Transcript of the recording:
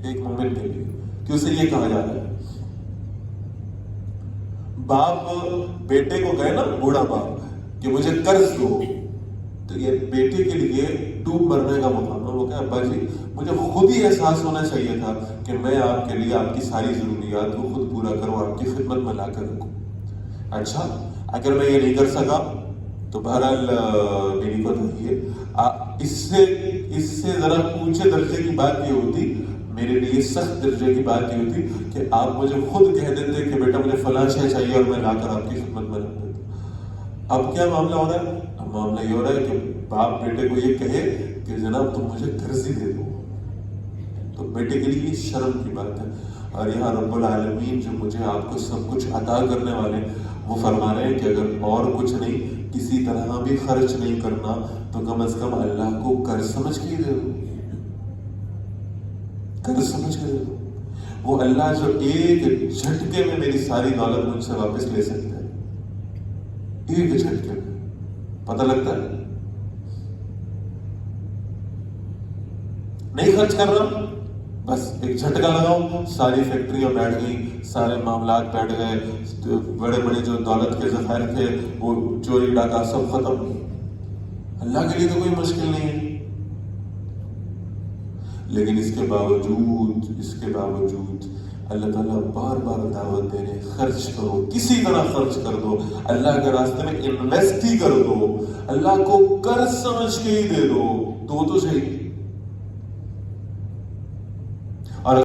ایک مومن کے لیے کہ اسے یہ کہا جا رہا ہے. باپ بیٹے کو کہے نا، بوڑھا باپ، کہ مجھے قرض دو، تو یہ بیٹے کے لیے ڈوب مرنے کا مقام ہے. وہ کہ ابا جی مجھے خود ہی احساس ہونا چاہیے تھا کہ میں آپ کے لیے آپ کی ساری ضروریات کو خود پورا کروں، آپ کی خدمت میں لا کر رکھوں. اچھا اگر میں یہ نہیں کر سکا تو بہرحال میری بات ہے، اس سے ذرا اونچے درجے کی بات یہ ہوتی، میرے لیے سخت درجے کی بات یہ ہوتی کہ آپ مجھے خود کہہ دیتے کہ بیٹا مجھے فلاں شے چاہیے اور میں لا کر آپ کی خدمت میں رکھ دیتا. اب کیا معاملہ ہو رہا ہے؟ اب معاملہ یہ ہو رہا ہے کہ باپ بیٹے کو یہ کہے کہ جناب تم مجھے قرض ہی دے دو، تو بیٹے کے لیے یہ شرم کی بات ہے. اور یہاں رب العالمین جو مجھے آپ کو سب کچھ عطا کرنے والے، وہ فرما رہے ہیں کہ اگر اور کچھ نہیں، کسی طرح بھی خرچ نہیں کرنا تو کم از کم اللہ کو قرض سمجھ کے ہی دے دو، قرض سمجھ کے دے دو. وہ اللہ جو ایک جھٹکے میں میری ساری دولت مجھ سے واپس لے سکتا ہے، ایک جھٹکے میں. پتہ لگتا ہے نہیں خرچ کر رہا، بس ایک جھٹکا لگاؤ، ساری فیکٹریاں بیٹھ گئی، سارے معاملات بیٹھ گئے، بڑے بڑے جو دولت کے ذخائر تھے وہ چوری ڈاکہ سب ختم. اللہ کے لیے تو کوئی مشکل نہیں ہے. لیکن اس کے باوجود اللہ تعالیٰ بار بار دعوت دے رہے، خرچ کرو، کسی طرح خرچ کر دو، اللہ کے راستے میں انویسٹ ہی کر دو، اللہ کو قرض سمجھ کے ہی دے دو، تو صحیح.